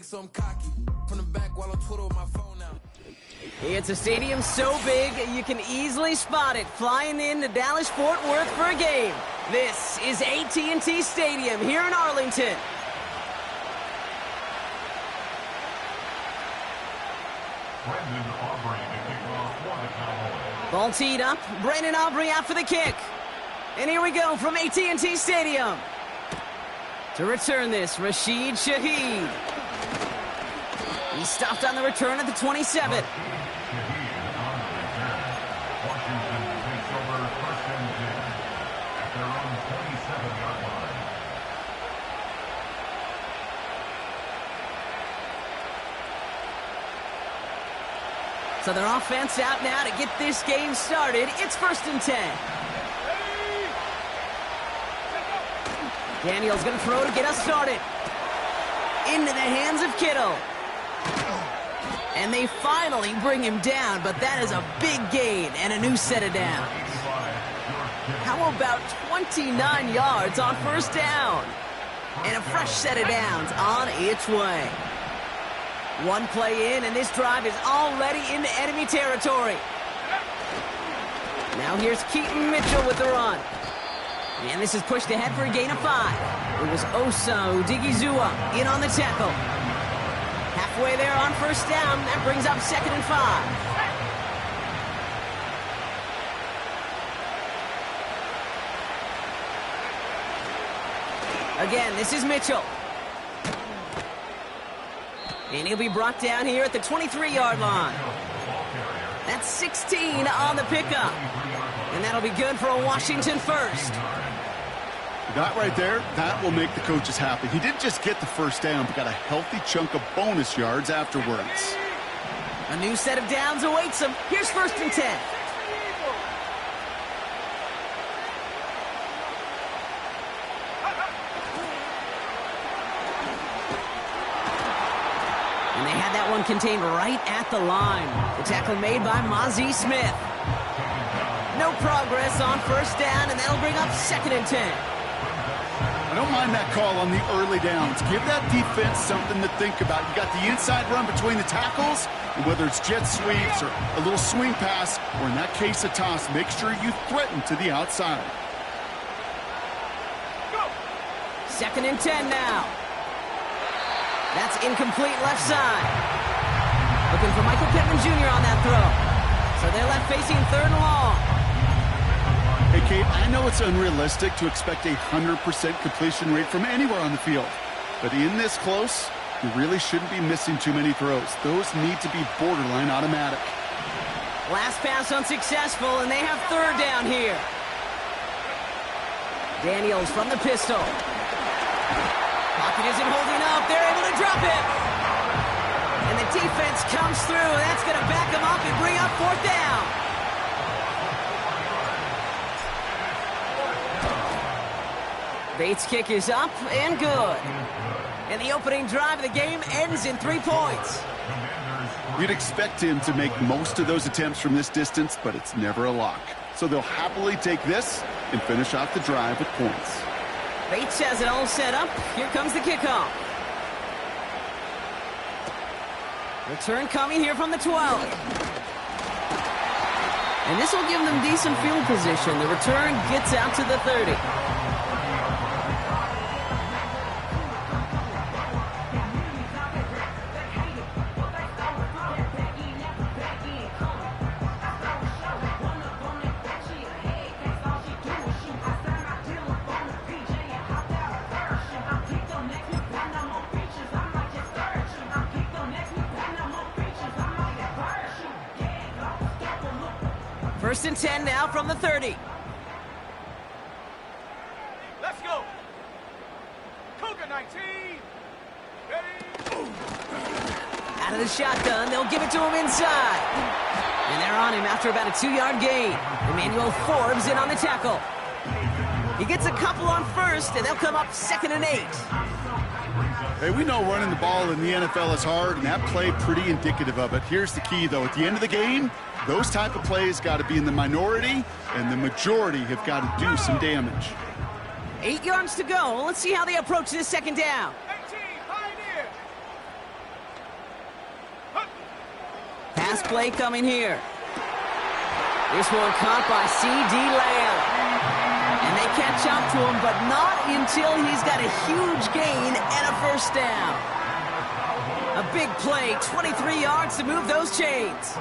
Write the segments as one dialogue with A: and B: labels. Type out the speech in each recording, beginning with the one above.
A: so I'm cocky. From the back while I twiddle with my phone now.
B: It's a stadium so big you can easily spot it flying into Dallas-Fort Worth for a game. This is AT&T Stadium here in Arlington. Ball teed up. Brandon Aubrey out for the kick. And here we go from AT&T Stadium. To return this, Rashid Shaheed. He stopped on the return at the 27. So their offense out now to get this game started. It's 1st and 10. Daniel's going to throw to get us started. Into the hands of Kittle. And they finally bring him down, but that is a big gain and a new set of downs. How about 29 yards on 1st down? And a fresh set of downs on its way. One play in, and this drive is already into enemy territory. Now here's Keaton Mitchell with the run. And this is pushed ahead for a gain of 5. It was Osa Odigizua in on the tackle. Halfway there on 1st down. That brings up 2nd and 5. Again, this is Mitchell. And he'll be brought down here at the 23-yard line. That's 16 on the pickup. And that'll be good for a Washington first.
C: That right there, that will make the coaches happy. He didn't just get the 1st down, but got a healthy chunk of bonus yards afterwards.
B: A new set of downs awaits him. Here's 1st and 10. And they had that one contained right at the line. The tackle made by Mazi Smith. No progress on 1st down, and that'll bring up 2nd and 10.
C: I don't mind that call on the early downs. Give that defense something to think about. You got the inside run between the tackles, and whether it's jet sweeps or a little swing pass, or in that case a toss, make sure you threaten to the outside.
B: 2nd and 10 now. That's incomplete left side. Looking for Michael Pittman Jr. on that throw. So they're left facing 3rd and long.
C: Hey, Kate, I know it's unrealistic to expect a 100% completion rate from anywhere on the field. But in this close, you really shouldn't be missing too many throws. Those need to be borderline automatic.
B: Last pass unsuccessful, and they have 3rd down here. Daniels from the pistol. Pocket isn't holding up. They're able to drop it. And the defense comes through. That's going to back them up and bring up 4th down. Bates' kick is up and good. And the opening drive of the game ends in 3 points.
C: You'd expect him to make most of those attempts from this distance, but it's never a lock. So they'll happily take this and finish off the drive with points.
B: Bates has it all set up. Here comes the kickoff. Return coming here from the 12. And this will give them decent field position. The return gets out to the 30. First and 10 now from the 30.
D: Let's go. Cougar 19. Ready?
B: Out of the shotgun, they'll give it to him inside. And they're on him after about a 2-yard gain. Emmanuel Forbes in on the tackle. He gets a couple on 1st, and they'll come up 2nd and 8.
C: Hey, we know running the ball in the NFL is hard, and that play pretty indicative of it. Here's the key, though. At the end of the game, those type of plays got to be in the minority, and the majority have got to do some damage.
B: 8 yards to go. Let's see how they approach this 2nd down.
D: 18, Pioneer.
B: Pass play coming here. This one caught by C.D. Lamb. And they catch up to him, but not until he's got a huge gain and a first down. A big play, 23 yards to move those chains.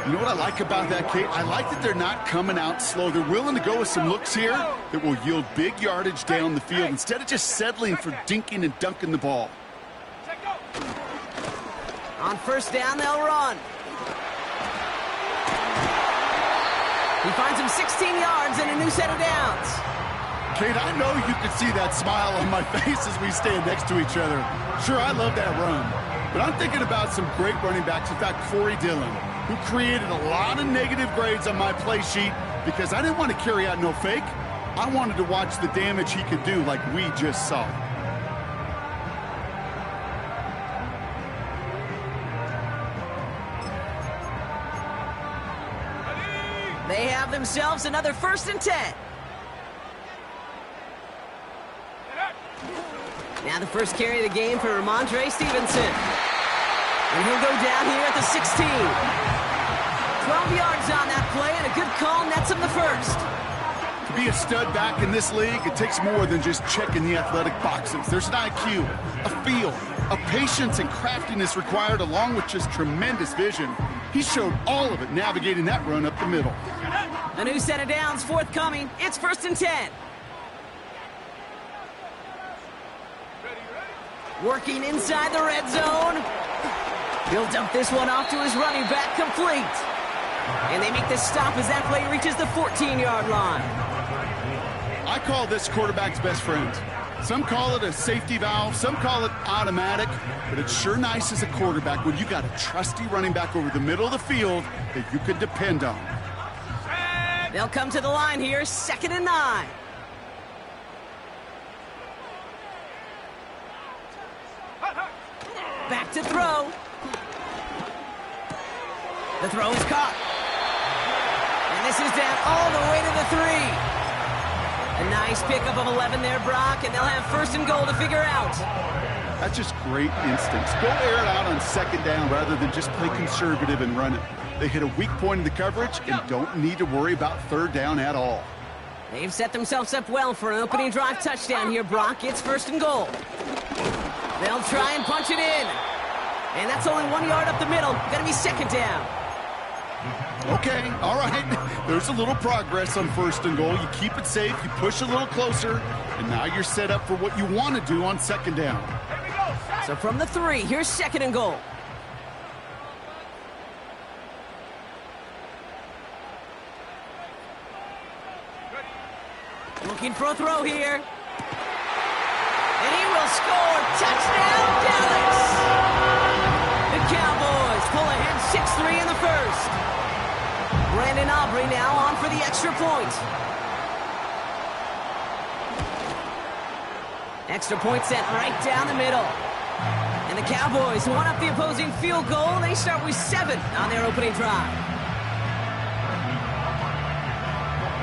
C: You know what I like about that, Kate? I like that they're not coming out slow. They're willing to go with some looks here that will yield big yardage down the field instead of just settling for dinking and dunking the ball.
B: On first down, they'll run. He finds him 16 yards and a new set of downs.
C: Kate, I know you can see that smile on my face as we stand next to each other. Sure, I love that run. But I'm thinking about some great running backs. In fact, Corey Dillon, who created a lot of negative grades on my play sheet because I didn't want to carry out no fake. I wanted to watch the damage he could do like we just saw.
B: They have themselves another 1st and 10. Now the first carry of the game for Ramondre Stevenson. And he'll go down here at the 16. 12 yards on that play, and a good call nets him the first.
C: To be a stud back in this league, it takes more than just checking the athletic boxes. There's an IQ, a feel, a patience and craftiness required along with just tremendous vision. He showed all of it navigating that run up the middle.
B: A new set of downs forthcoming. It's 1st and 10. Working inside the red zone. He'll dump this one off to his running back, complete. And they make the stop as that play reaches the 14-yard line.
C: I call this quarterback's best friend. Some call it a safety valve, some call it automatic, but it's sure nice as a quarterback when you got a trusty running back over the middle of the field that you can depend on.
B: They'll come to the line here, 2nd and 9. Back to throw. The throw is caught. And this is down all the way to the 3. A nice pickup of 11 there, Brock, and they'll have 1st and goal to figure out.
C: That's just great instincts. Go air it out on 2nd down rather than just play conservative and run it. They hit a weak point in the coverage and don't need to worry about 3rd down at all.
B: They've set themselves up well for an opening drive touchdown here, Brock. It's 1st and goal. They'll try and punch it in. And that's only 1 yard up the middle. Gonna be 2nd down.
C: Okay, all right. There's a little progress on 1st and goal. You keep it safe, you push a little closer, and now you're set up for what you want to do on 2nd down.
B: So from the 3, here's 2nd and goal. Looking for a throw here. And he will score. Touchdown, Dallas! The Cowboys pull ahead 6-3 in the first. Brandon Aubrey now on for the extra point. Extra point set right down the middle. And the Cowboys want up the opposing field goal. They start with 7 on their opening drive.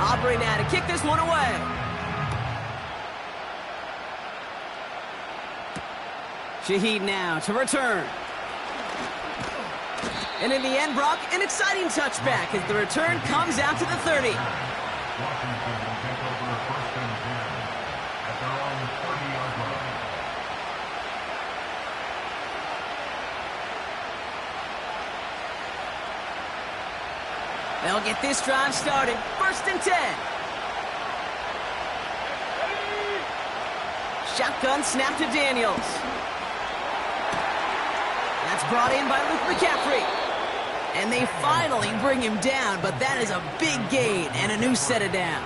B: Aubrey now to kick this one away. Shaheed now to return. And in the end, Brock, an exciting touchback as the return comes out to the 30. They'll get this drive started. 1st and 10. Shotgun snap to Daniels. That's brought in by Luke McCaffrey. And they finally bring him down, but that is a big gain and a new set of downs.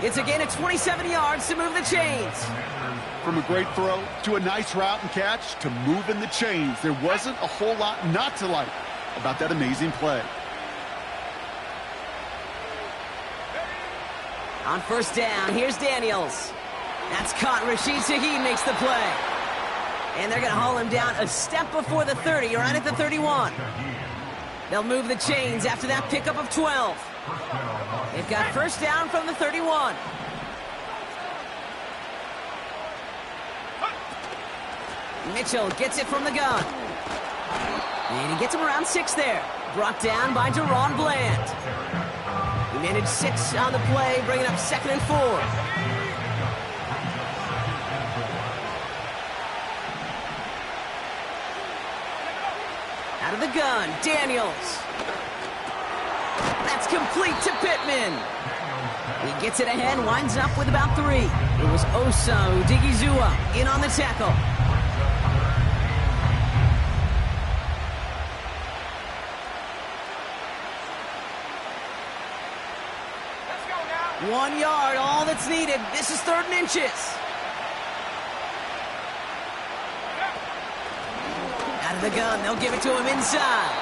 B: It's a gain of 27 yards to move the chains.
C: From a great throw to a nice route and catch to moving the chains, there wasn't a whole lot not to like about that amazing play.
B: On 1st down, here's Daniels. That's caught. Rashid Shaheed makes the play. And they're going to haul him down a step before the 30, right at the 31. They'll move the chains after that pickup of 12. They've got 1st down from the 31. Mitchell gets it from the gun. And he gets him around 6 there. Brought down by Deron Bland. He managed 6 on the play, bringing up 2nd and 4. Out of the gun, Daniels. That's complete to Pittman. He gets it ahead, winds up with about 3. It was Osa Odigizua in on the tackle.
D: Let's go now.
B: 1 yard, all that's needed. This is 3rd and inches. Out of the gun, they'll give it to him inside.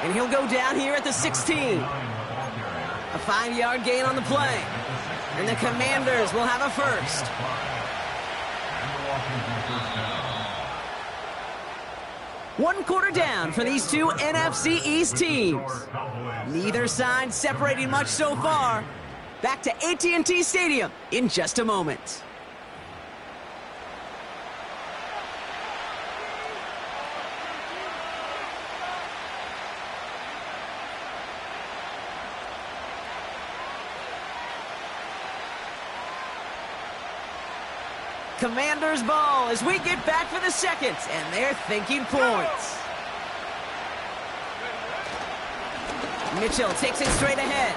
B: And he'll go down here at the 16. A 5-yard gain on the play. And the Commanders will have a first. One quarter down for these two NFC East teams. Neither side separating much so far. Back to AT&T Stadium in just a moment. Commanders ball as we get back for the second, and they're thinking points. Mitchell takes it straight ahead.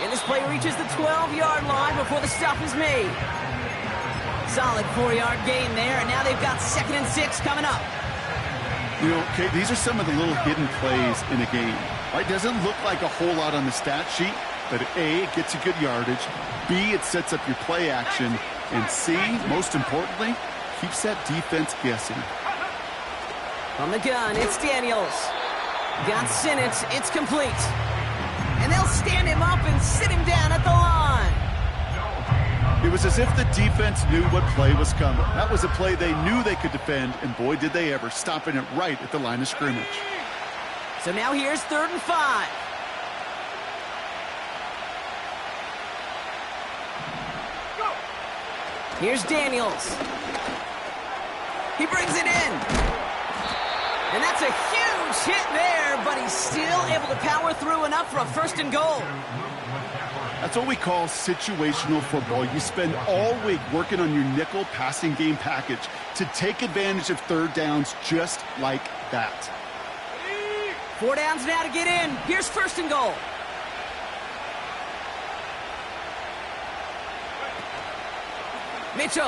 B: And this play reaches the 12-yard line before the stop is made. Solid 4-yard gain there, and now they've got 2nd and 6 coming up.
C: You know, okay, these are some of the little hidden plays in a game. Right? Doesn't look like a whole lot on the stat sheet, but A, it gets you good yardage. B, it sets up your play action. And C, most importantly, keeps that defense guessing.
B: On the gun, it's Daniels. Got Sinnott, it's complete. And they'll stand him up and sit him down at the line.
C: It was as if the defense knew what play was coming. That was a play they knew they could defend, and boy, did they ever, stopping it right at the line of scrimmage.
B: So now here's 3rd and 5. Here's Daniels. He brings it in. And that's a huge hit there, but he's still able to power through enough for a 1st and goal.
C: That's what we call situational football. You spend all week working on your nickel passing game package to take advantage of 3rd downs just like that.
B: 4 downs now to get in. Here's 1st and goal. Mitchell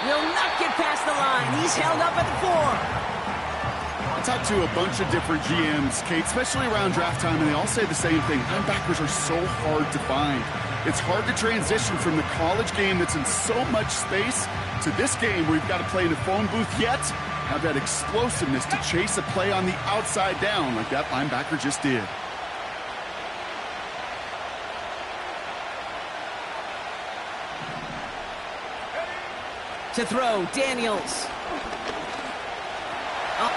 B: will not get past the line. He's held up at the 4.
C: I talked to a bunch of different GMs, Kate, especially around draft time, and they all say the same thing. Linebackers are so hard to find. It's hard to transition from the college game that's in so much space to this game where you've got to play in a phone booth yet have that explosiveness to chase a play on the outside down like that linebacker just did.
B: To throw, Daniels. Oh.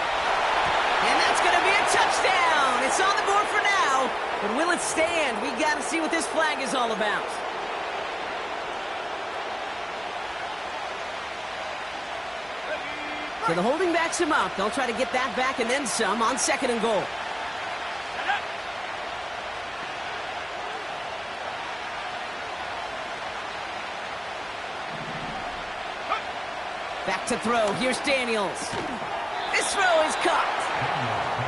B: And that's going to be a touchdown. It's on the board for now. But will it stand? We got to see what this flag is all about. So the holding backs him up. They'll try to get that back and then some on 2nd and goal. Back to throw. Here's Daniels. This throw is caught.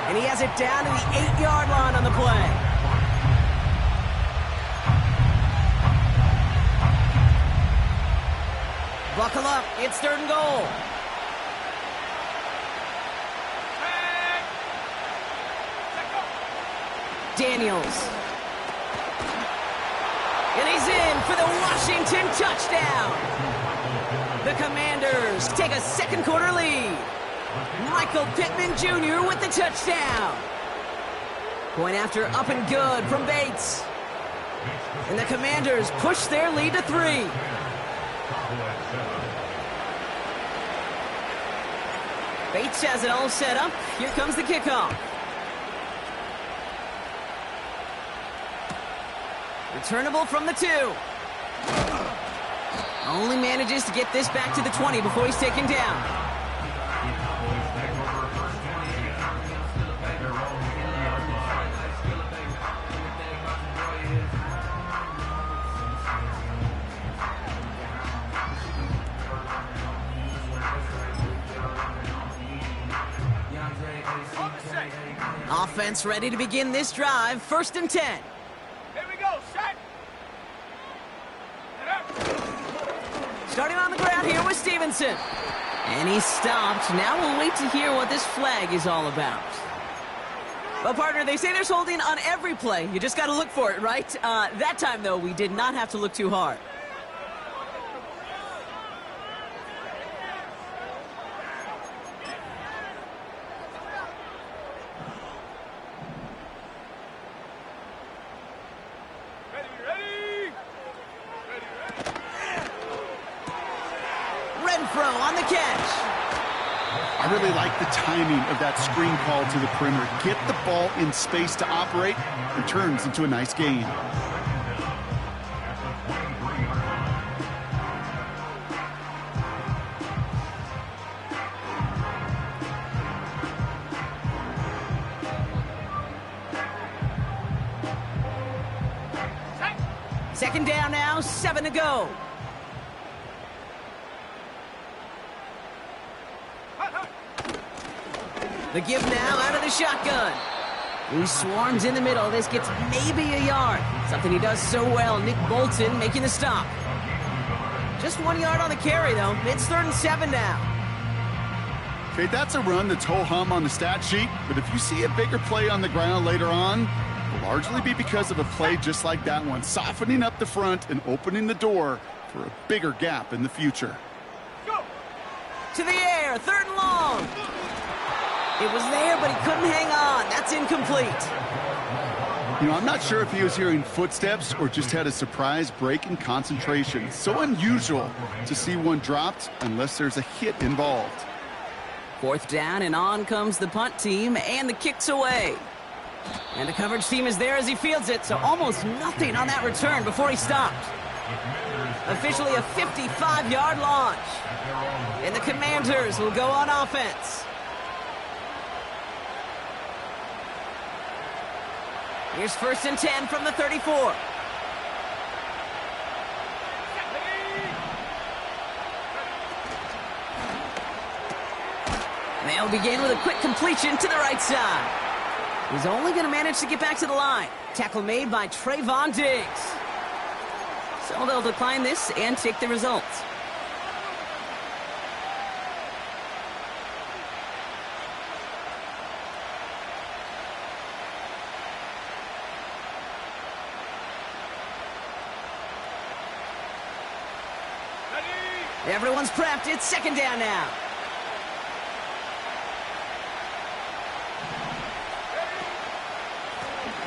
B: And he has it down to the 8-yard line on the play. Buckle up. It's 3rd and goal. Daniels. And he's in for the Washington touchdown. The Commanders take a 2nd quarter lead. Michael Pittman Jr. with the touchdown. Point after up and good from Bates. And the Commanders push their lead to 3. Bates has it all set up. Here comes the kickoff. Returnable from the 2. Only manages to get this back to the 20 before he's taken down. offense ready to begin this drive. 1st and 10.
D: Here we go, set.
B: Starting on the ground here with Stevenson. And he stopped. Now we'll wait to hear what this flag is all about. Well, partner, they say there's holding on every play. You just got to look for it, right? That time, though, we did not have to look too hard. Renfro on the catch.
C: I really like the timing of that screen call to the perimeter. Get the ball in space to operate and turns into a nice gain.
B: Second down now, 7 to go. The give now out of the shotgun. He swarms in the middle. This gets maybe a yard. Something he does so well. Nick Bolton making the stop. Just 1 yard on the carry, though. It's 3rd and 7 now.
C: Okay, that's a run that's ho-hum on the stat sheet, but if you see a bigger play on the ground later on, it'll largely be because of a play just like that one, softening up the front and opening the door for a bigger gap in the future.
D: Go.
B: To the air, 3rd and long. It was there, but he couldn't hang on. That's incomplete.
C: You know, I'm not sure if he was hearing footsteps or just had a surprise break in concentration. So unusual to see one dropped unless there's a hit involved.
B: 4th down, and on comes the punt team, and the kick's away. And the coverage team is there as he fields it, so almost nothing on that return before he stopped. Officially a 55-yard launch. And the Commanders will go on offense. Here's 1st and 10 from the 34. They'll begin with a quick completion to the right side. He's only going to manage to get back to the line. Tackle made by Trayvon Diggs. So they'll decline this and take the results. Everyone's prepped. It's 2nd down now.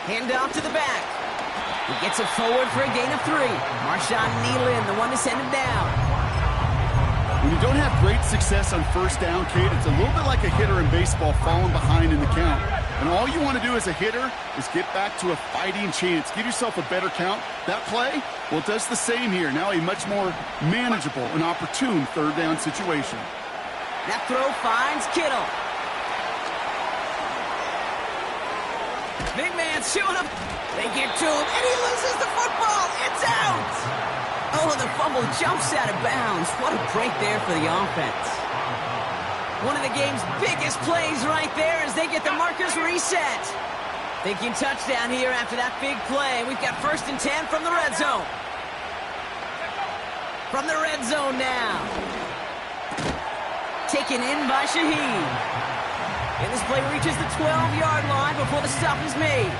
B: Hand off to the back. He gets it forward for a gain of 3. Marshawn Nealon, the one to send him down.
C: When you don't have great success on 1st down, Kate, it's a little bit like a hitter in baseball falling behind in the count. And all you want to do as a hitter is get back to a fighting chance. Give yourself a better count. That play, well, it does the same here. Now a much more manageable and opportune 3rd down situation.
B: That throw finds Kittle. Big man shooting up. They get to him, and he loses the football. It's out. Oh, the fumble jumps out of bounds. What a break there for the offense. One of the game's biggest plays right there as they get the markers reset. Thinking touchdown here after that big play. We've got 1st and 10 from the red zone. From the red zone now. Taken in by Shaheed. And this play reaches the 12-yard line before the stop is made.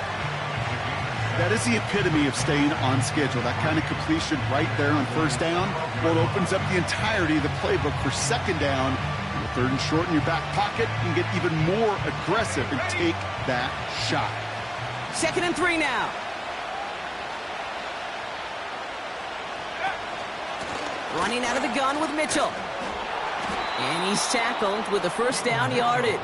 C: That is the epitome of staying on schedule. That kind of completion right there on 1st down. Well, it opens up the entirety of the playbook for 2nd down. 3rd and short in your back pocket, you can get even more aggressive and take that shot.
B: 2nd and 3 now. Running out of the gun with Mitchell. And he's tackled with the 1st down yardage.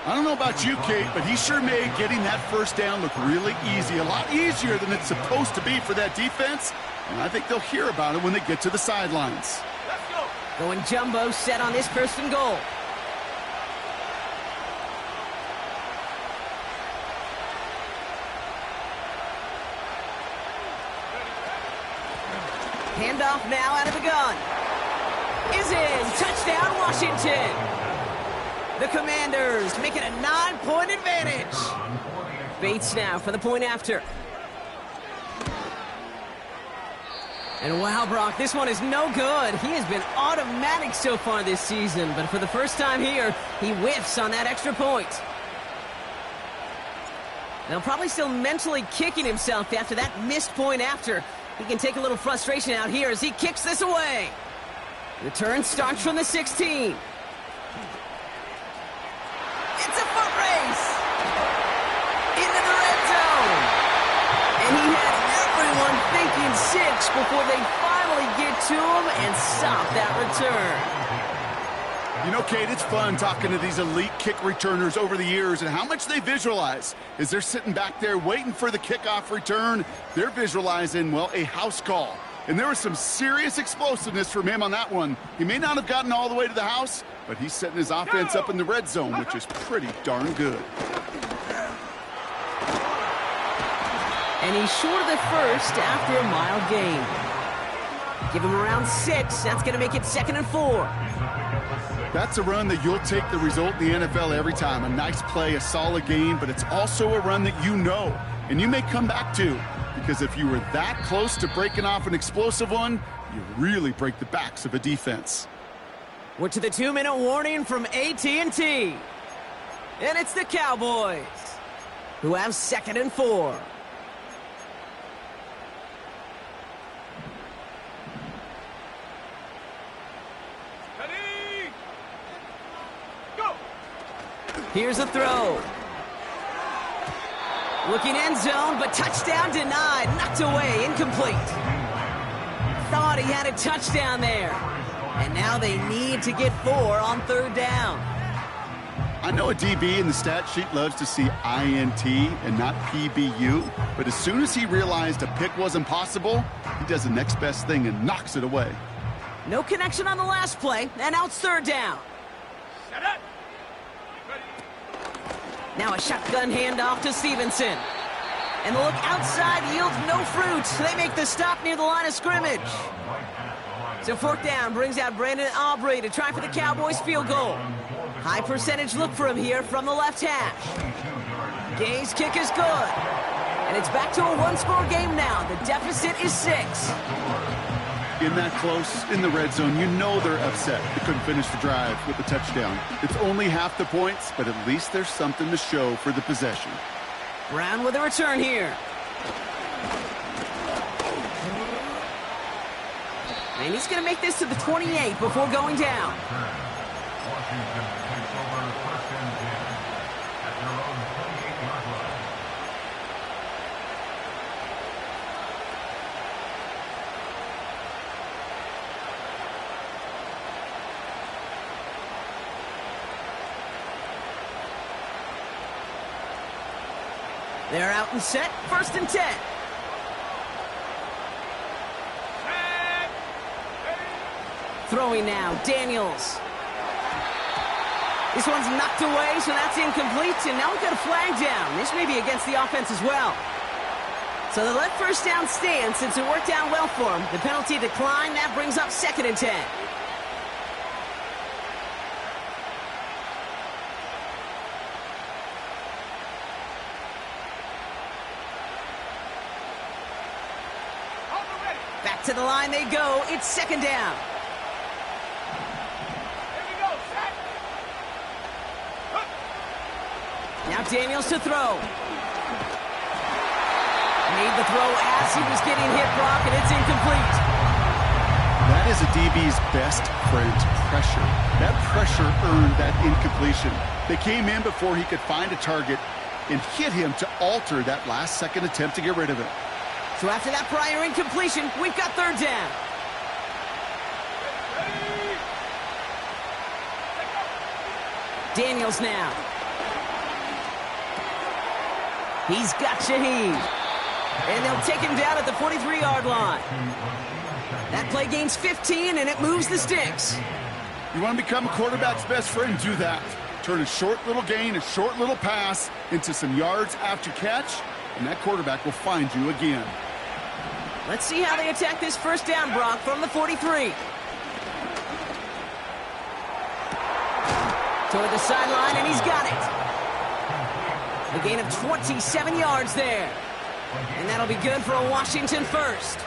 C: I don't know about you, Kate, but he sure made getting that 1st down look really easy. A lot easier than it's supposed to be for that defense. And I think they'll hear about it when they get to the sidelines.
B: Going jumbo set on this 1st and goal. Handoff now out of the gun. Is in. Touchdown, Washington. The Commanders make it a 9-point advantage. Bates now for the point after. And wow, Brock, this one is no good. He has been automatic so far this season, but for the first time here, he whiffs on that extra point. Now, probably still mentally kicking himself after that missed point after. He can take a little frustration out here as he kicks this away. Return starts from the 16. It's a foot race into the red zone. And he had everyone thinking 6 before they finally get to him and stop that return.
C: You know, Kate, it's fun talking to these elite kick returners over the years and how much they visualize. As they're sitting back there waiting for the kickoff return, they're visualizing, well, a house call. And there was some serious explosiveness from him on that one. He may not have gotten all the way to the house, but he's setting his offense up in the red zone, which is pretty darn good.
B: And he's short of the first after a mild gain. Give him around 6. That's going to make it 2nd and 4.
C: That's a run that you'll take the result in the NFL every time. A nice play, a solid game, but it's also a run that you know, and you may come back to. Because if you were that close to breaking off an explosive one, you really break the backs of a defense.
B: We're to the 2-minute warning from AT&T. And it's the Cowboys, who have 2nd and 4.
D: Ready? Go!
B: Here's a throw. Looking end zone, but touchdown denied. Knocked away, incomplete. Thought he had a touchdown there. And now they need to get 4 on 3rd down.
C: I know a DB in the stat sheet loves to see INT and not PBU, but as soon as he realized a pick wasn't possible, he does the next best thing and knocks it away.
B: No connection on the last play, and now it's 3rd down.
D: Set up! Ready?
B: Now a shotgun handoff to Stevenson. And the look outside yields no fruit. They make the stop near the line of scrimmage. So 4th down brings out Brandon Aubrey to try for the Cowboys field goal. High percentage look for him here from the left hash. Gay's kick is good. And it's back to a 1-score game now. The deficit is 6.
C: In that close, in the red zone, you know they're upset. They couldn't finish the drive with a touchdown. It's only half the points, but at least there's something to show for the possession.
B: Brown with a return here. And he's going to make this to the 28 before going down. They're out and set. 1st and 10.
D: Set! Ready?
B: Throwing now, Daniels. This one's knocked away, so that's incomplete. And now we've got a flag down. This may be against the offense as well. So they let 1st down stand since it worked out well for them. The penalty declined. That brings up 2nd and 10. Back to the line they go. It's 2nd down.
D: Here we go, set!
B: Now Daniels to throw. Made the throw as he was getting hit, Brock, and it's incomplete.
C: That is a DB's best friend, pressure. That pressure earned that incompletion. They came in before he could find a target and hit him to alter that last-second attempt to get rid of it.
B: So after that prior incompletion, we've got 3rd down. Daniels now. He's got Shaheed. And they'll take him down at the 43-yard line. That play gains 15, and it moves the sticks.
C: You want to become a quarterback's best friend? Do that. Turn a short little gain, a short little pass into some yards after catch, and that quarterback will find you again.
B: Let's see how they attack this 1st down, Brock, from the 43. Toward the sideline, and he's got it. A gain of 27 yards there. And that'll be good for a Washington first.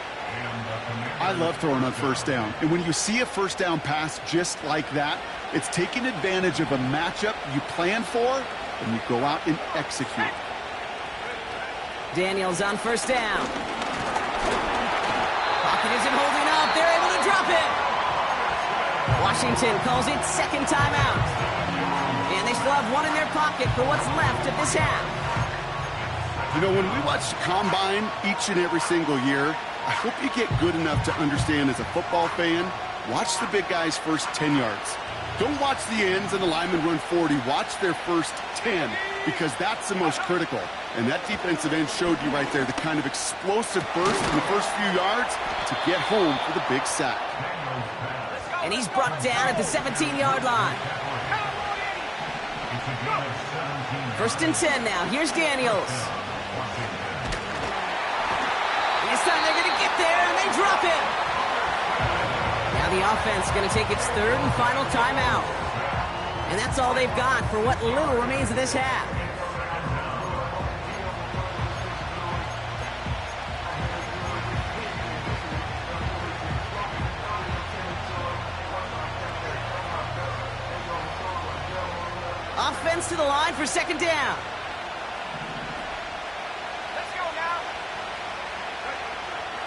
C: I love throwing on first down. And when you see a first down pass just like that, it's taking advantage of a matchup you plan for, and you go out and execute.
B: Daniels on first down. Pocket isn't holding up. They're able to drop it. Washington calls it second timeout. And they still have one in their pocket for what's left of this half.
C: You know, when we watch the Combine each and every single year, I hope you get good enough to understand as a football fan, watch the big guys' first 10 yards. Don't watch the ends and the linemen run 40. Watch their first 10, because that's the most critical. And that defensive end showed you right there the kind of explosive burst in the first few yards to get home for the big sack.
B: And he's brought down at the 17-yard line. First and 10 now. Here's Daniels. This time they're going to get there, and they drop it. Now the offense is going to take its third and final timeout. And that's all they've got for what little remains of this half. Offense to the line for second down.
D: Let's go now.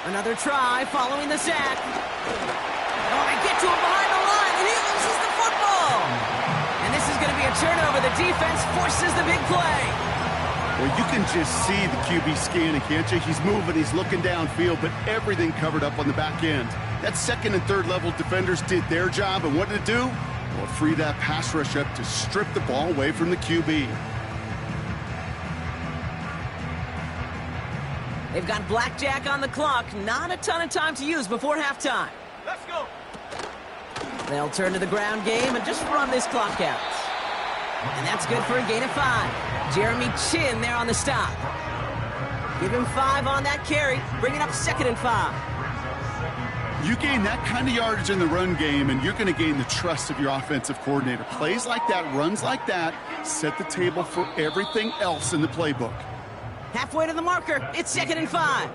B: Another try following the sack. Oh, they get to him behind the line, and he loses the football. And this is going to be a turnover. The defense forces the big play.
C: Well, you can just see the QB scanning, can't you? He's moving, he's looking downfield, but everything covered up on the back end. That second and third level defenders did their job, and what did it do? Well, free that pass rush up to strip the ball away from the QB.
B: They've got blackjack on the clock. Not a ton of time to use before halftime.
D: Let's go.
B: They'll turn to the ground game and just run this clock out. And that's good for a gain of 5. Jeremy Chin there on the stop. Give him 5 on that carry, bringing up second and 5.
C: You gain that kind of yardage in the run game, and you're going to gain the trust of your offensive coordinator. Plays like that, runs like that, set the table for everything else in the playbook.
B: Halfway to the marker, it's second and 5.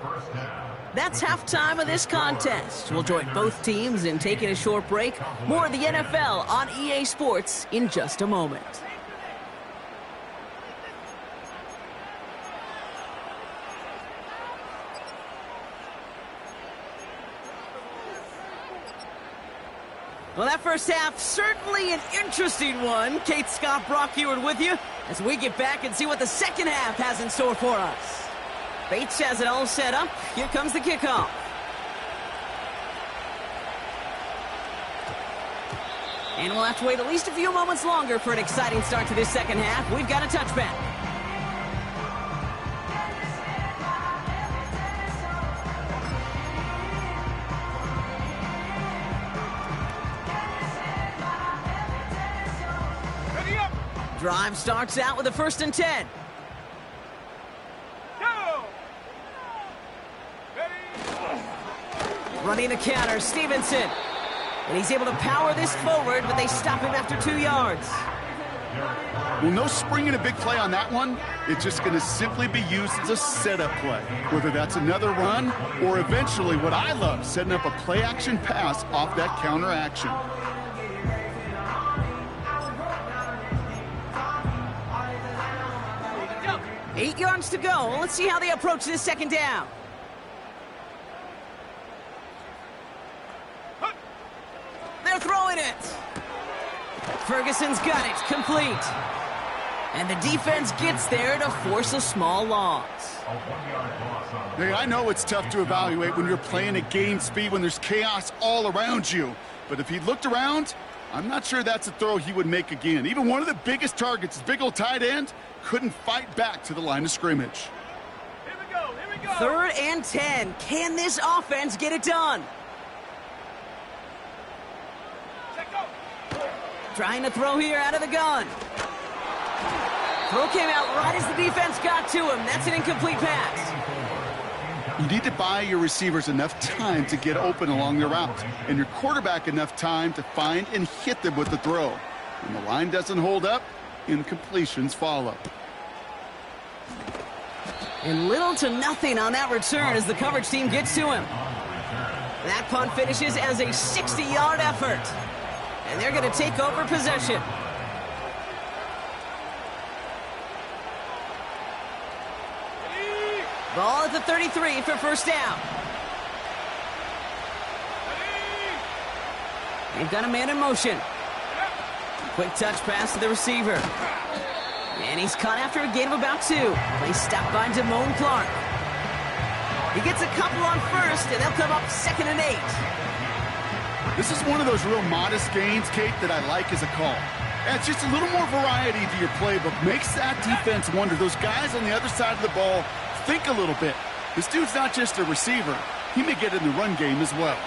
B: That's halftime of this contest. We'll join both teams in taking a short break. More of the NFL on EA Sports in just a moment. Well, that first half, certainly an interesting one. Kate Scott, Brock Heward with you as we get back and see what the second half has in store for us. Bates has it all set up. Here comes the kickoff. And we'll have to wait at least a few moments longer for an exciting start to this second half. We've got a touchback. Drive starts out with a first and 10.
D: Go.
B: Running the counter, Stevenson. And he's able to power this forward, but they stop him after 2 yards.
C: Well, no springing a big play on that one. It's just going to simply be used as a setup play. Whether that's another run or eventually what I love, setting up a play-action pass off that counter action.
B: 8 yards to go. Let's see how they approach this second down. They're throwing it. Ferguson's got it. Complete. And the defense gets there to force a small loss.
C: Hey, I know it's tough to evaluate when you're playing at game speed, when there's chaos all around you. But if he looked around, I'm not sure that's a throw he would make again. Even one of the biggest targets, his big old tight end, couldn't fight back to the line of scrimmage.
D: Here we go. Here we go.
B: Third and 10. Can this offense get it done?
D: Check go.
B: Trying to throw here out of the gun. Throw came out right as the defense got to him. That's an incomplete pass.
C: You need to buy your receivers enough time to get open along their route, and your quarterback enough time to find and hit them with the throw. When the line doesn't hold up, incompletions follow.
B: And little to nothing on that return as the coverage team gets to him. That punt finishes as a 60-yard effort. And they're going to take over possession. Ball at the 33 for first down. They've got a man in motion. Quick touch pass to the receiver. And he's caught after a gain of about 2. Play stopped by Damone Clark. He gets a couple on first, and they'll come up 2nd and 8.
C: This is one of those real modest gains, Kate, that I like as a call. Adds just a little more variety to your playbook. Makes that defense wonder. Those guys on the other side of the ball think a little bit. This dude's not just a receiver. He may get in the run game as well.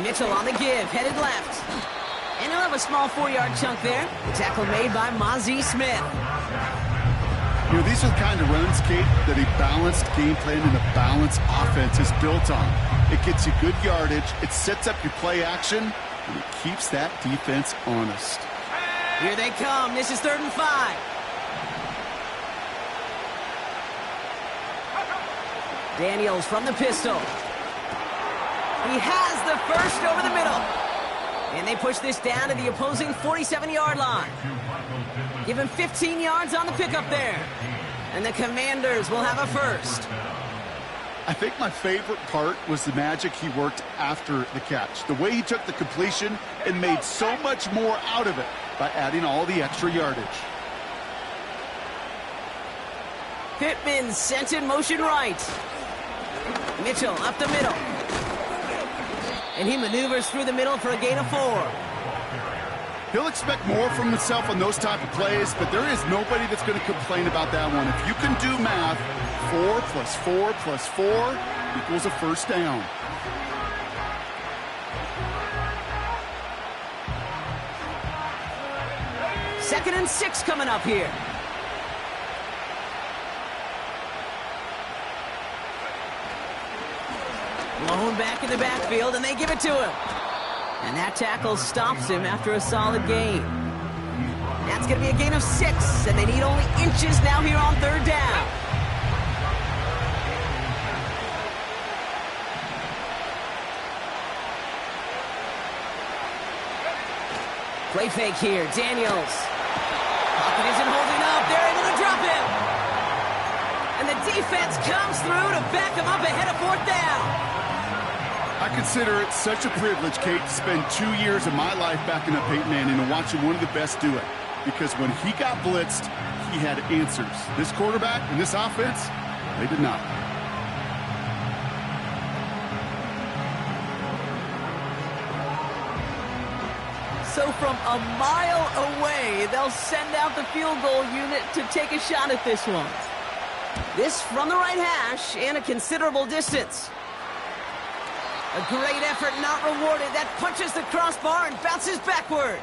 B: Mitchell on the give, headed left. And he'll have a small 4-yard chunk there. The tackle made by Mozzie Smith.
C: You know, these are the kind of runs, Kate, that a balanced game plan and a balanced offense is built on. It gets you good yardage, it sets up your play action, and it keeps that defense honest.
B: Here they come. This is 3rd and 5. Daniels from the pistol. He has the first over the middle. And they push this down to the opposing 47-yard line. Give him 15 yards on the pickup there. And the Commanders will have a first.
C: I think my favorite part was the magic he worked after the catch. The way he took the completion and made so much more out of it by adding all the extra yardage.
B: Pittman sent in motion right. Mitchell up the middle. And he maneuvers through the middle for a gain of 4.
C: He'll expect more from himself on those type of plays, but there is nobody that's going to complain about that one. If you can do math, 4 plus 4 plus 4 equals a first down.
B: Second and 6 coming up here. Blown back in the backfield, and they give it to him. And that tackle stops him after a solid gain. That's going to be a gain of 6, and they need only inches now here on 3rd down. Play fake here, Daniels. Pocket isn't holding up. They're able to drop him. And the defense comes through to back him up ahead of 4th down.
C: I consider it such a privilege, Kate, to spend 2 years of my life backing up Peyton Manning and watching one of the best do it. Because when he got blitzed, he had answers. This quarterback and this offense, they did not.
B: So from a mile away, they'll send out the field goal unit to take a shot at this one. This from the right hash and a considerable distance. A great effort not rewarded. That punches the crossbar and bounces backward.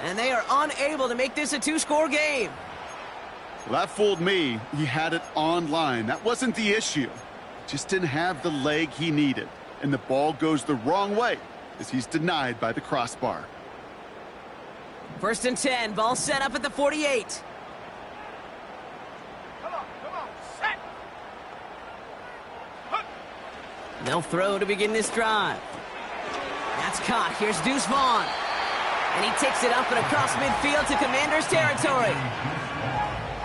B: And they are unable to make this a 2-score game.
C: Well, that fooled me. He had it online. That wasn't the issue. Just didn't have the leg he needed. And the ball goes the wrong way as he's denied by the crossbar.
B: 1st and 10. Ball set up at the 48.
D: Come on, set.
B: They'll throw to begin this drive. That's caught. Here's Deuce Vaughn. And he takes it up and across midfield to Commanders territory.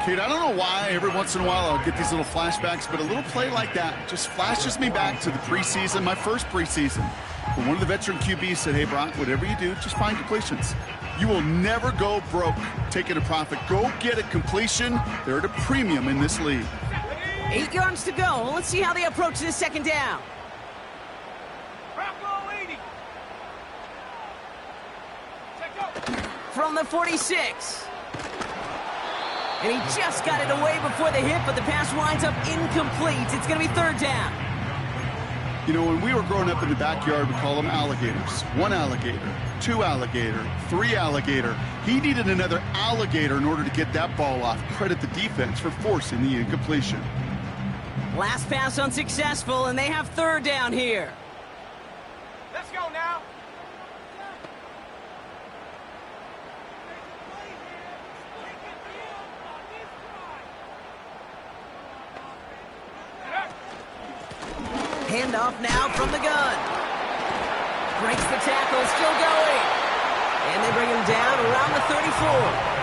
C: Kate, I don't know why every once in a while I'll get these little flashbacks, but a little play like that just flashes me back to the preseason, my first preseason. When one of the veteran QBs said, hey, Brock, whatever you do, just find completions. You will never go broke taking a profit. Go get a completion. They're at a premium in this league.
B: 8 yards to go. Let's see how they approach this 2nd down. From the 46. And he just got it away before the hit, but the pass winds up incomplete. It's going to be 3rd down.
C: You know, when we were growing up in the backyard, we call them alligators. 1 alligator, 2 alligator, 3 alligator. He needed another alligator in order to get that ball off. Credit the defense for forcing the incompletion.
B: Last pass unsuccessful, and they have 3rd down here.
D: Let's go now.
B: handoff now from the gun. Breaks the tackle, still going. And they bring him down around the 34.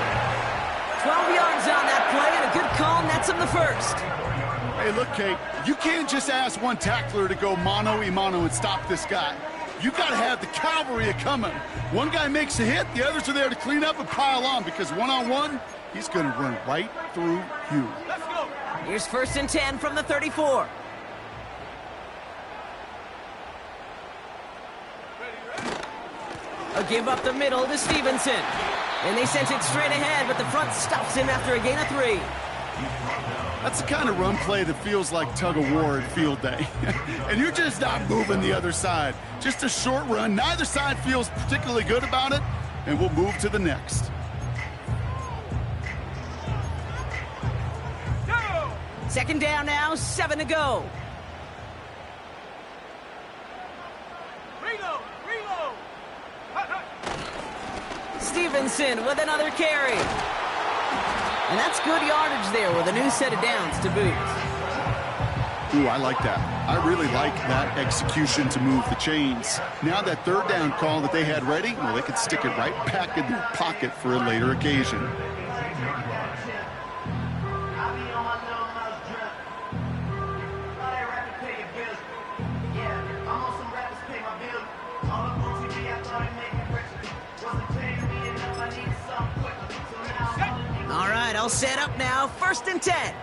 B: 12 yards on that play, and a good call nets him the first.
C: Hey, look, Kate, you can't just ask one tackler to go mano-a-mano and stop this guy. You got to have the cavalry coming. One guy makes a hit, the others are there to clean up and pile on, because one-on-one, he's going to run right through you.
D: Let's go.
B: Here's 1st and 10 from the 34. A give up the middle to Stevenson. And they sent it straight ahead, but the front stops him after a gain of 3.
C: That's the kind of run play that feels like tug-of-war at field day. And you're just not moving the other side. Just a short run. Neither side feels particularly good about it, and we'll move to the next.
D: Go.
B: 2nd down now, 7 to go.
D: Reload. Reload. Hut, hut.
B: Stevenson with another carry. And that's good yardage there with a new set of downs to boot.
C: Ooh, I like that. I really like that execution to move the chains. Now that 3rd down call that they had ready, well, they could stick it right back in their pocket for a later occasion.
B: All right, all set up now. 1st and 10.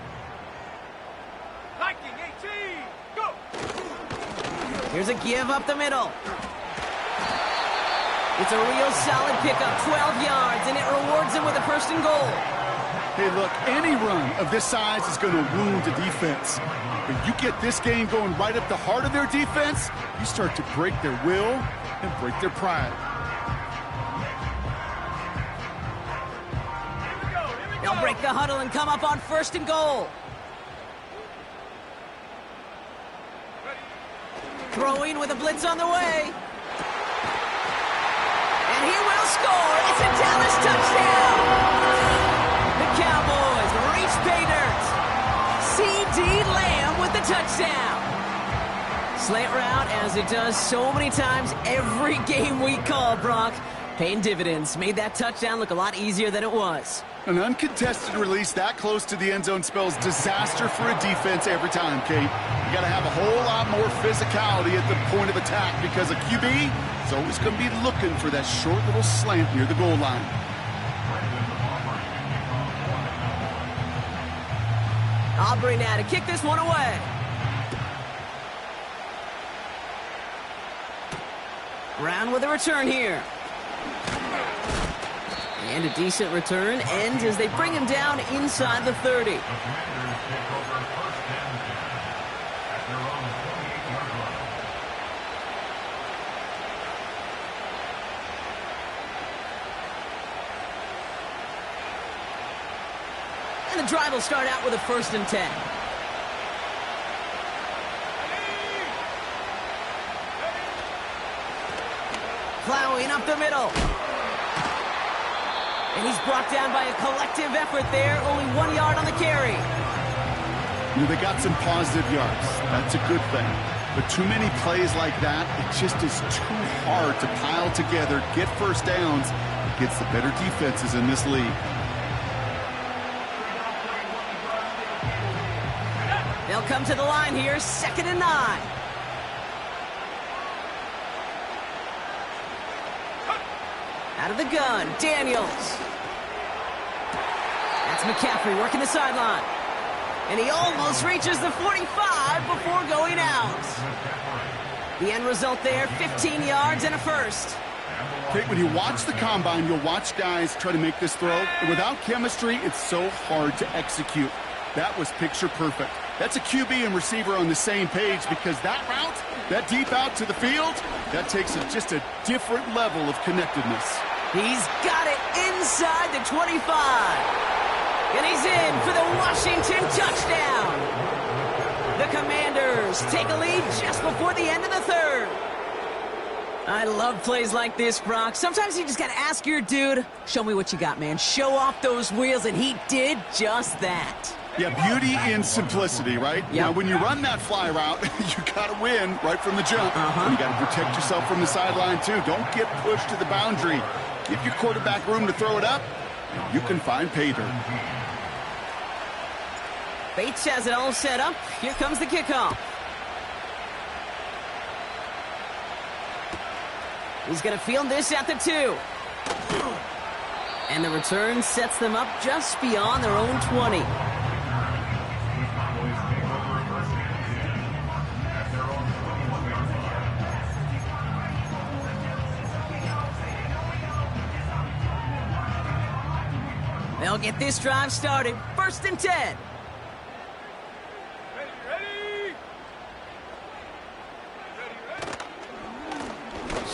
D: Viking 18. Go.
B: Here's a give up the middle. It's a real solid pickup, 12 yards, and it rewards him with a 1st and goal.
C: Hey, look, any run of this size is going to wound the defense. But you get this game going right at the heart of their defense, you start to break their will and break their pride.
B: They'll break the huddle and come up on 1st and goal. Throwing with a blitz on the way. And he will score. It's a Dallas touchdown. The Cowboys reach pay dirt. C.D. Lamb with the touchdown. Slant route, as it does so many times every game we call, Brock. Paying dividends. Made that touchdown look a lot easier than it was.
C: An uncontested release that close to the end zone spells disaster for a defense every time, Kate. You got to have a whole lot more physicality at the point of attack because a QB is always going to be looking for that short little slant near the goal line.
B: Aubrey now to kick this one away. Brown with a return here. And a decent return ends as they bring him down inside the 30. And the drive will start out with a 1st and 10. Plowing up the middle. And he's brought down by a collective effort there. Only 1 yard on the carry.
C: You know, they got some positive yards. That's a good thing. But too many plays like that, it just is too hard to pile together, get 1st downs against the better defenses in this league.
B: They'll come to the line here, 2nd and 9. Out of the gun, Daniels. That's McCaffrey working the sideline. And he almost reaches the 45 before going out. The end result there, 15 yards and a 1st.
C: Okay, when you watch the combine, you'll watch guys try to make this throw. And without chemistry, it's so hard to execute. That was picture perfect. That's a QB and receiver on the same page because that route, that deep out to the field, that takes just a different level of connectedness.
B: He's got it inside the 25. And he's in for the Washington touchdown. The Commanders take a lead just before the end of the 3rd. I love plays like this, Brock. Sometimes you just got to ask your dude, show me what you got, man. Show off those wheels, and he did just that.
C: Yeah, beauty in simplicity, right?
B: Yep.
C: Now, when you run that fly route, you got to win right from the jump. And you got to protect yourself from the sideline, too. Don't get pushed to the boundary. Give your quarterback room to throw it up, and you can find pay dirt.
B: Bates has it all set up. Here comes the kickoff. He's going to field this at the 2. And the return sets them up just beyond their own 20. They'll get this drive started. 1st and 10.
D: Ready.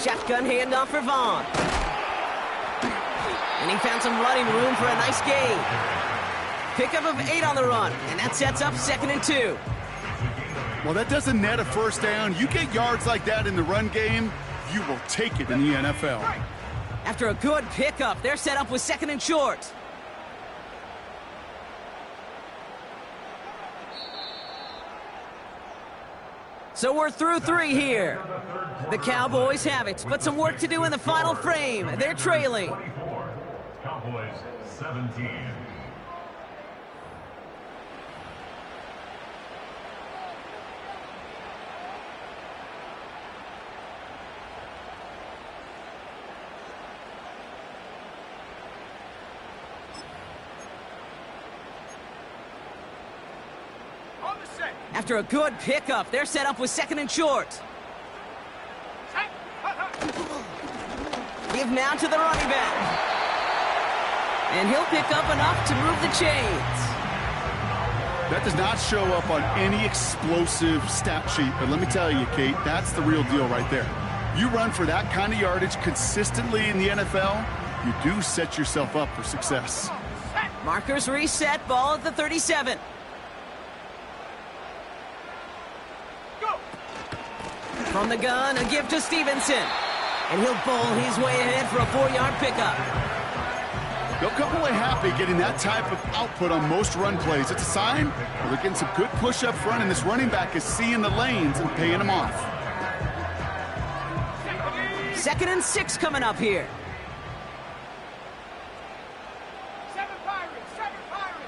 B: Shotgun handoff for Vaughn. And he found some running room for a nice gain. Pickup of 8 on the run, and that sets up 2nd and 2.
C: Well, that doesn't net a first down. You get yards like that in the run game, you will take it in the NFL.
B: After a good pickup, they're set up with 2nd and short. So we're through 3 here. The Cowboys have it, but some work to do in the final frame. They're trailing.
E: Cowboys 17.
D: On the set.
B: After a good pickup, they're set up with 2nd and short.
D: Set.
B: Give now to the running back. And he'll pick up enough to move the chains.
C: That does not show up on any explosive stat sheet, but let me tell you, Kate, that's the real deal right there. You run for that kind of yardage consistently in the NFL, you do set yourself up for success.
B: Markers reset, ball at the 37.
D: Go.
B: From the gun, a give to Stevenson. And he'll bowl his way ahead for a 4-yard pickup.
C: They'll come away happy getting that type of output on most run plays. It's a sign they're getting some good push up front, and this running back is seeing the lanes and paying them off.
B: 2nd and 6 coming up here.
D: 7 Pirates. 7 Pirates.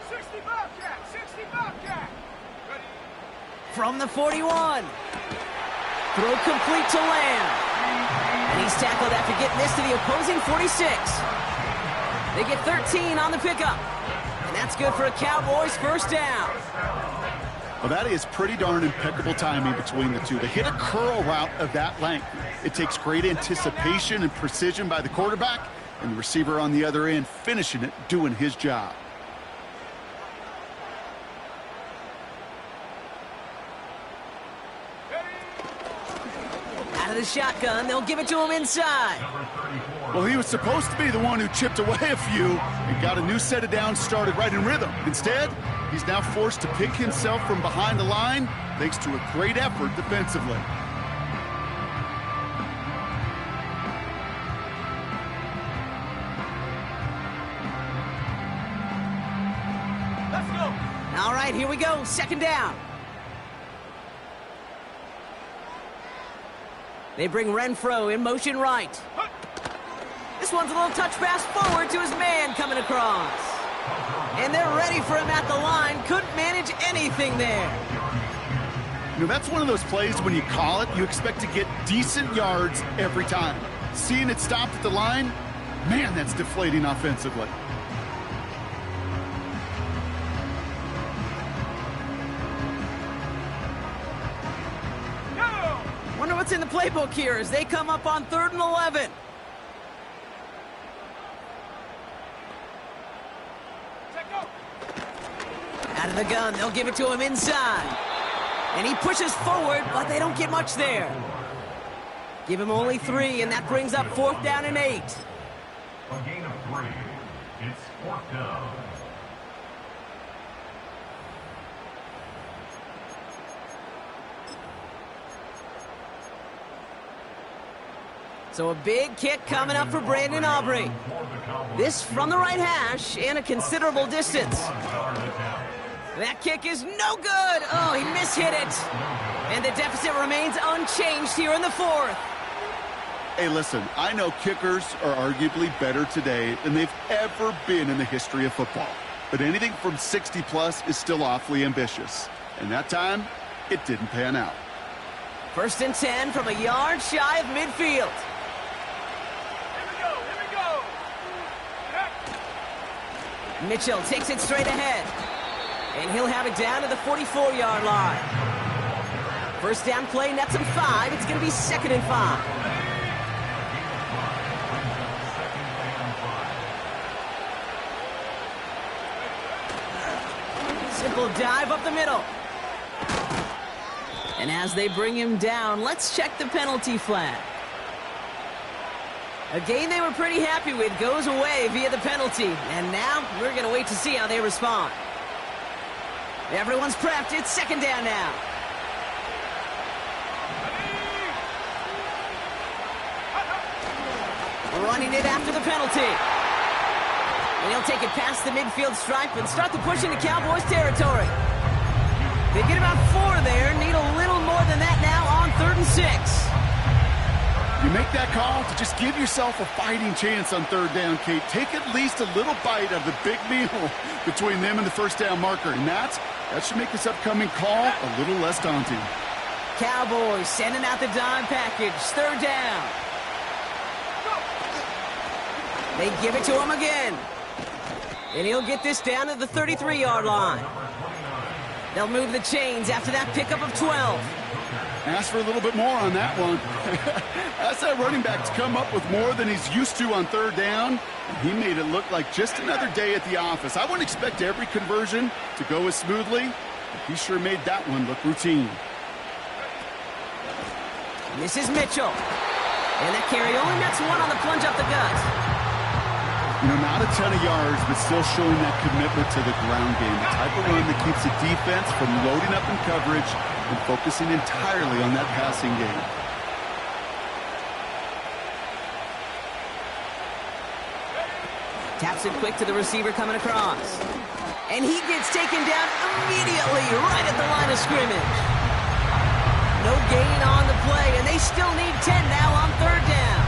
D: Sixty Bobcat. Ready.
B: From the 41. Throw complete to Lamb. And he's tackled after getting this to the opposing 46. They get 13 on the pickup. And that's good for a Cowboys 1st down.
C: Well, that is pretty darn impeccable timing between the two. To hit a curl route of that length, it takes great anticipation and precision by the quarterback, and the receiver on the other end finishing it, doing his job.
B: Out of the shotgun, they'll give it to him inside.
C: Well, he was supposed to be the one who chipped away a few and got a new set of downs started right in rhythm. Instead, he's now forced to pick himself from behind the line thanks to a great effort defensively.
D: Let's go.
B: All right, here we go. 2nd down. They bring Renfro in motion right. This one's a little touch pass forward to his man coming across. And they're ready for him at the line. Couldn't manage anything there.
C: You know, that's one of those plays when you call it, you expect to get decent yards every time. Seeing it stopped at the line, man, that's deflating offensively.
B: Wonder what's in the playbook here as they come up on 3rd and 11. Out of the gun, they'll give it to him inside. And he pushes forward, but they don't get much there. Give him only 3, and that brings up 4th down and 8.
E: A gain of 3. It's 4th down.
B: So a big kick coming up for Brandon Aubrey. This from the right hash and a considerable distance. That kick is no good. Oh, he mishit it. And the deficit remains unchanged here in the fourth.
C: Hey, listen, I know kickers are arguably better today than they've ever been in the history of football. But anything from 60-plus is still awfully ambitious. And that time, it didn't pan out.
B: 1st and 10 from a yard shy of midfield.
D: Here we go.
B: Mitchell takes it straight ahead. And he'll have it down to the 44-yard line. 1st down play nets him 5. It's going to be 2nd and 5. Simple dive up the middle. And as they bring him down, let's check the penalty flag. A game they were pretty happy with goes away via the penalty. And now we're going to wait to see how they respond. Everyone's prepped. It's 2nd down now. Running it after the penalty. And he'll take it past the midfield stripe and start the push into Cowboys territory. They get about 4 there. Need a little more than that now on 3rd and 6.
C: You make that call to just give yourself a fighting chance on 3rd down, Kate. Take at least a little bite of the big meal between them and the 1st down marker. And that should make this upcoming call a little less daunting.
B: Cowboys sending out the dime package. 3rd down. They give it to him again. And he'll get this down to the 33-yard line. They'll move the chains after that pickup of 12.
C: Ask for a little bit more on that one. That's that running back to come up with more than he's used to on 3rd down. He made it look like just another day at the office. I wouldn't expect every conversion to go as smoothly, but he sure made that one look routine.
B: And this is Mitchell. And that carry only nets 1 on the plunge up the gut.
C: You know, not a ton of yards, but still showing that commitment to the ground game. The type of run that keeps the defense from loading up in coverage and focusing entirely on that passing game.
B: Taps it quick to the receiver coming across. And he gets taken down immediately right at the line of scrimmage. No gain on the play, and they still need 10 now on 3rd down.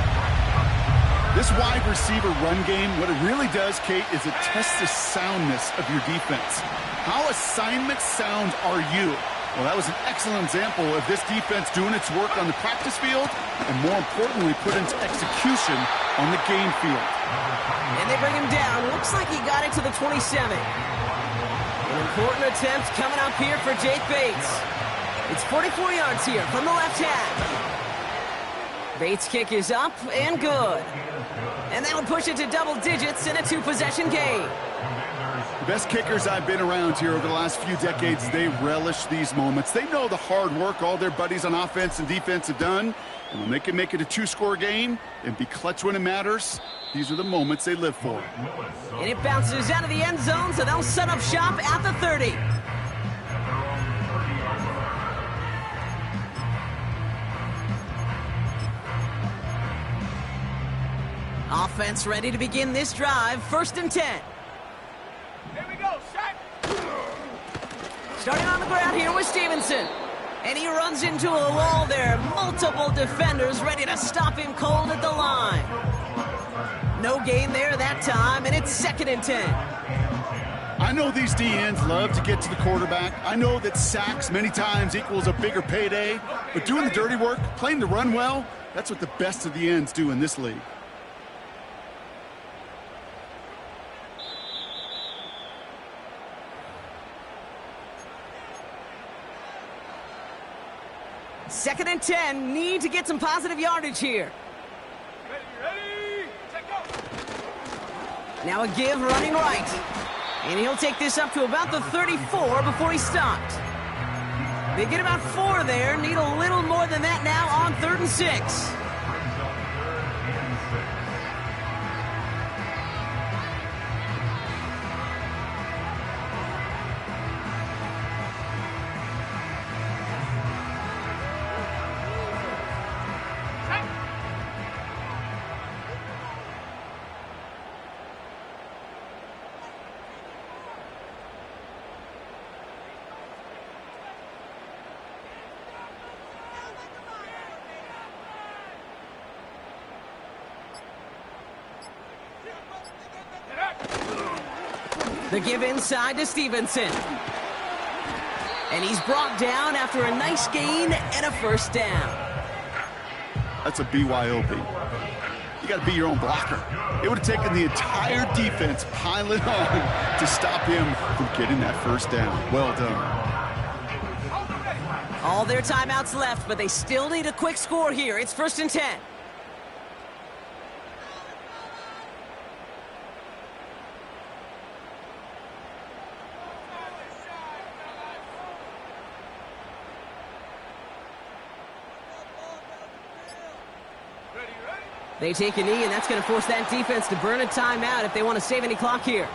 C: This wide receiver run game, what it really does, Kate, is it tests the soundness of your defense. How assignment sound are you? Well, that was an excellent example of this defense doing its work on the practice field and, more importantly, put into execution on the game field.
B: And they bring him down. Looks like he got it to the 27. An important attempt coming up here for Jake Bates. It's 44 yards here from the left half. Bates' kick is up and good. And that'll push it to double digits in a 2-possession game.
C: The best kickers I've been around here over the last few decades, they relish these moments. They know the hard work all their buddies on offense and defense have done. And when they can make it a 2-score game and be clutch when it matters, these are the moments they live for.
B: And it bounces out of the end zone, so they'll set up shop at the 30. Offense ready to begin this drive. 1st and 10.
D: Here we go, set.
B: Starting on the ground here with Stevenson. And he runs into a wall there. Multiple defenders ready to stop him cold at the line. No gain there that time, and it's 2nd and 10.
C: I know these DNs love to get to the quarterback. I know that sacks many times equals a bigger payday. But doing the dirty work, playing the run well, that's what the best of the ends do in this league.
B: Second and 10, need to get some positive yardage here.
D: Ready, take go.
B: Now a give running right. And he'll take this up to about the 34 before he stopped. They get about 4 there, need a little more than that now on 3rd and 6. The give inside to Stevenson. And he's brought down after a nice gain and a first down.
C: That's a BYOB. You got to be your own blocker. It would have taken the entire defense piling on to stop him from getting that first down. Well done.
B: All their timeouts left, but they still need a quick score here. It's 1st and 10. They take a knee, and that's going to force that defense to burn a timeout if they want to save any clock here.